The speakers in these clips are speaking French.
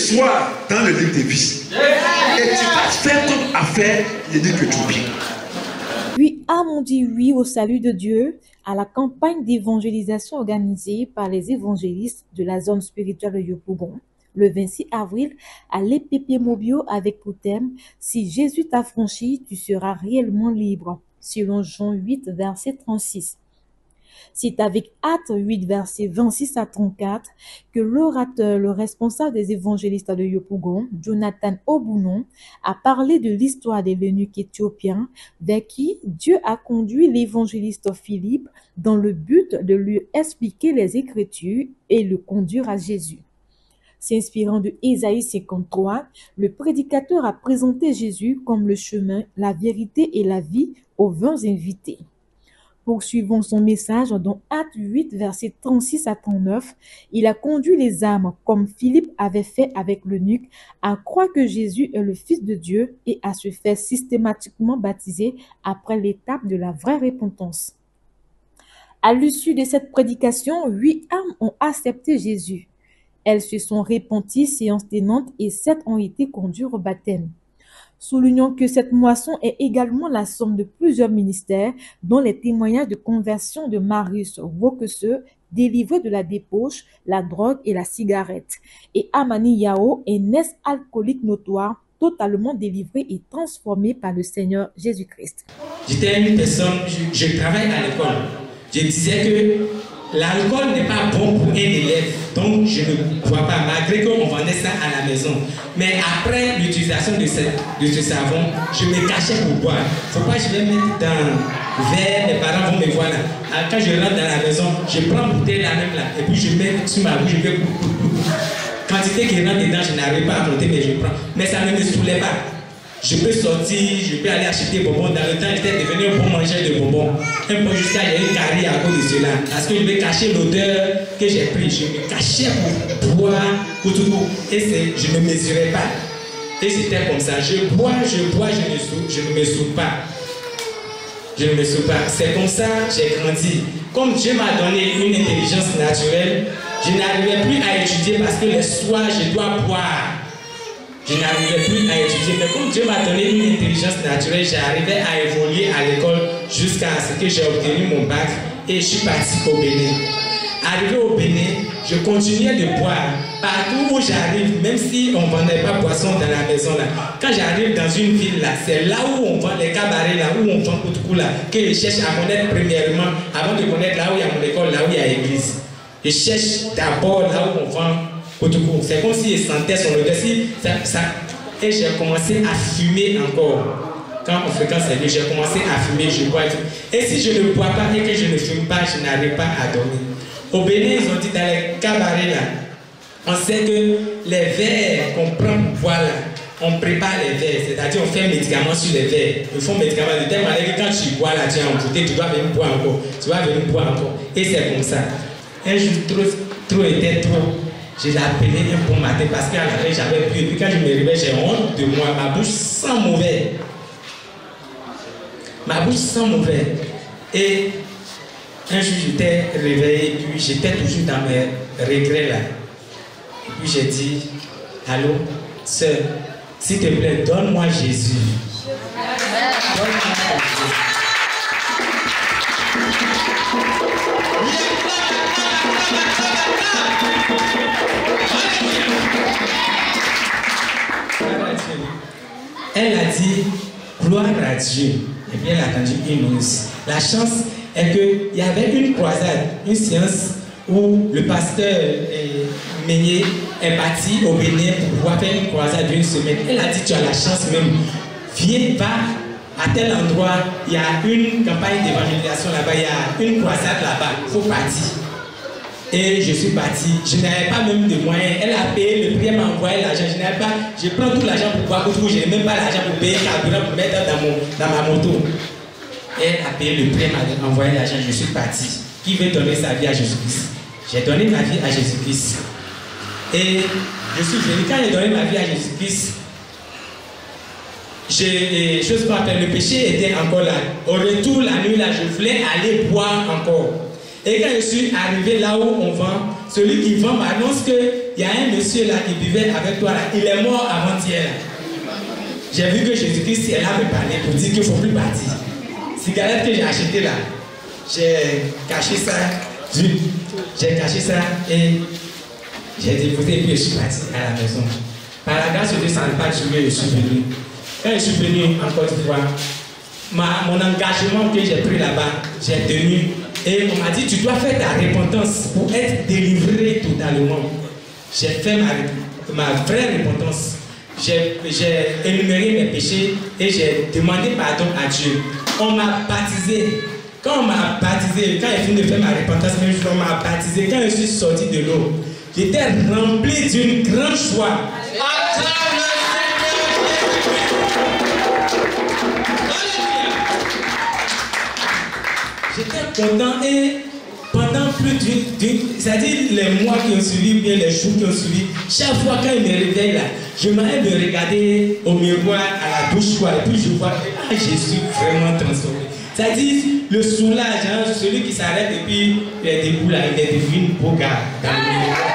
soir dans le livre des vies. Et tu vas faire comme affaire de dire que tu es bien. Puis Am dit oui au salut de Dieu, à la campagne d'évangélisation organisée par les évangélistes de la zone spirituelle de Yopougon, le 26 avril à l'EPP Mobio avec pour thème « Si Jésus t'a franchi, tu seras réellement libre » selon Jean 8, verset 36. C'est avec Actes 8, versets 26 à 34, que l'orateur, le responsable des évangélistes de Yopougon, Jonathan Obounon, a parlé de l'histoire des eunuques éthiopiens vers qui Dieu a conduit l'évangéliste Philippe dans le but de lui expliquer les Écritures et le conduire à Jésus. S'inspirant de Ésaïe 53, le prédicateur a présenté Jésus comme le chemin, la vérité et la vie aux 20 invités. Poursuivant son message dans Actes 8, versets 36 à 39, il a conduit les âmes, comme Philippe avait fait avec l'eunuque, à croire que Jésus est le Fils de Dieu et à se faire systématiquement baptiser après l'étape de la vraie repentance. À l'issue de cette prédication, 8 âmes ont accepté Jésus. Elles se sont repenties, séance tenante, et 7 ont été conduites au baptême. Soulignons que cette moisson est également la somme de plusieurs ministères, dont les témoignages de conversion de Marius Wokese, délivré de la débauche, la drogue et la cigarette, et Amani Yao, un ex-alcoolique notoire, totalement délivré et transformé par le Seigneur Jésus-Christ. J'étais une personne, je travaille à l'école. Je disais que l'alcool n'est pas bon pour un élève, donc je ne bois pas, malgré qu'on vendait ça à la maison. Mais après l'utilisation de ce savon, je me cachais pour boire. Faut pas que je vais mettre dans le verre, mes parents vont me voir là. Quand je rentre dans la maison, je prends bouteille là même là, et puis je mets sur ma bouche, je fais quantité qui rentre dedans, je n'arrive pas à monter, mais je prends. Mais ça ne me saoulait pas. Je peux sortir, je peux aller acheter des bonbons. Dans le temps, j'étais devenu un bon mangeur de bonbons. Un peu jusqu'à j'ai eu carie à cause de cela. Parce que je vais cacher l'odeur que j'ai pris. Je me cachais pour boire, pour tout. Et je ne mesurais pas. Et c'était comme ça. Je bois, je ne me saoule pas. Je ne me saoule pas. C'est comme ça que j'ai grandi. Comme Dieu m'a donné une intelligence naturelle, je n'arrivais plus à étudier parce que les soirs, je dois boire. Je n'arrivais plus à étudier, mais comme Dieu m'a donné une intelligence naturelle, j'arrivais à évoluer à l'école jusqu'à ce que j'ai obtenu mon bac et je suis parti au Bénin. Arrivé au Bénin, je continuais de boire. Partout où j'arrive, même si on ne vendait pas poisson dans la maison là, quand j'arrive dans une ville là, c'est là où on vend les cabarets là, où on vend tout là, que je cherche à connaître premièrement, avant de connaître là où il y a mon école, là où il y a l'église. Je cherche d'abord là où on vend. C'est comme si je sentais son odeur. Et j'ai commencé à fumer encore. Quand on fréquente ces lieux, j'ai commencé à fumer, je bois et tout. Et si je ne bois pas et que je ne fume pas, je n'arrive pas à dormir. Au Bénin, ils ont dit dans les cabarets là, on sait que les verres qu'on prend pour boire là, on prépare les verres, c'est-à-dire on fait un médicament sur les verres. Ils font un médicament de telle manière que quand tu bois là, tu es embouté, tu dois venir boire encore. Tu vas venir boire encore. Et c'est comme ça. Un jour, trop était trop. Je l'ai appelé un bon matin parce qu'à la fin j'avais bu. Et puis quand je me réveille, j'ai honte de moi. Ma bouche sent mauvais. Ma bouche sent mauvais. Et un jour j'étais réveillé, puis j'étais toujours dans mes regrets là. Et puis j'ai dit, allô, sœur, s'il te plaît, donne-moi Jésus. Donne-moi Jésus. Elle a dit gloire à Dieu. Et puis elle a entendu une hymne. La chance est qu'il y avait une croisade, une séance où le pasteur Meunier est parti au Bénin pour pouvoir faire une croisade d'une semaine. Elle a dit tu as la chance même. Viens, va à tel endroit, il y a une campagne d'évangélisation là-bas, il y a une croisade là-bas, il faut partir. Et je suis parti, je n'avais pas même de moyens. Elle a payé le prix, elle m'a envoyé l'argent. Je n'avais pas, je prends tout l'argent pour boire, je n'ai même pas l'argent pour payer le carburant pour mettre dans ma moto. Elle a payé le prix, elle m'a envoyé l'argent, je suis parti. Qui veut donner sa vie à Jésus-Christ? J'ai donné ma vie à Jésus-Christ. Et je suis venu, quand j'ai donné ma vie à Jésus-Christ, chose qu'on appelle le péché était encore là. Au retour, la nuit là, je voulais aller boire encore. Et quand je suis arrivé là où on vend, celui qui vend m'annonce qu'il il y a un monsieur là qui vivait avec toi là, il est mort avant-hier. J'ai vu que Jésus-Christ est là me parler pour dire qu'il ne faut plus partir. Cigarette que j'ai acheté là, j'ai caché ça, j'ai caché ça et j'ai déposé et puis je suis parti à la maison. Par la grâce de Dieu, ça n'a pas duré, je suis venu. Quand je suis venu en Côte d'Ivoire, mon engagement que j'ai pris là-bas, j'ai tenu. Et on m'a dit, tu dois faire ta repentance pour être délivré totalement. J'ai fait ma vraie repentance. J'ai énuméré mes péchés et j'ai demandé pardon à Dieu. On m'a baptisé. Quand on m'a baptisé, quand j'ai fini de faire ma repentance, on m'a baptisé. Quand je suis sorti de l'eau, j'étais rempli d'une grande joie. J'étais content et pendant plus c'est-à-dire les mois qui ont suivi, bien les jours qui ont suivi, chaque fois quand il me réveille là, je m'arrête de regarder au miroir à la douche quoi, et puis je vois que je suis vraiment transformé. C'est-à-dire le soulage, hein, celui qui s'arrête et puis il est debout là, il est devenu une beau gars dans le miroir.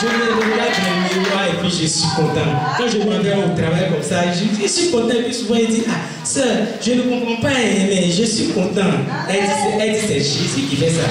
Je me regarde dans le miroir et puis je suis content. Quand je m'en vais au travail comme ça, je suis content. Et puis souvent, il dit, ah, sœur, je ne comprends pas, mais je suis content. Elle dit, c'est Jésus qui fait ça.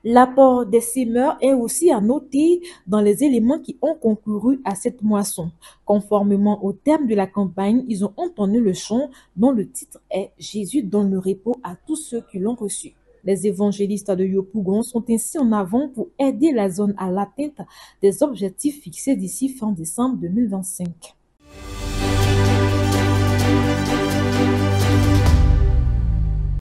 L'apport des semeurs est aussi à noter dans les éléments qui ont concouru à cette moisson. Conformément au terme de la campagne, ils ont entonné le chant dont le titre est « Jésus donne le repos à tous ceux qui l'ont reçu ». Les évangélistes de Yopougon sont ainsi en avant pour aider la zone à l'atteinte des objectifs fixés d'ici fin décembre 2025.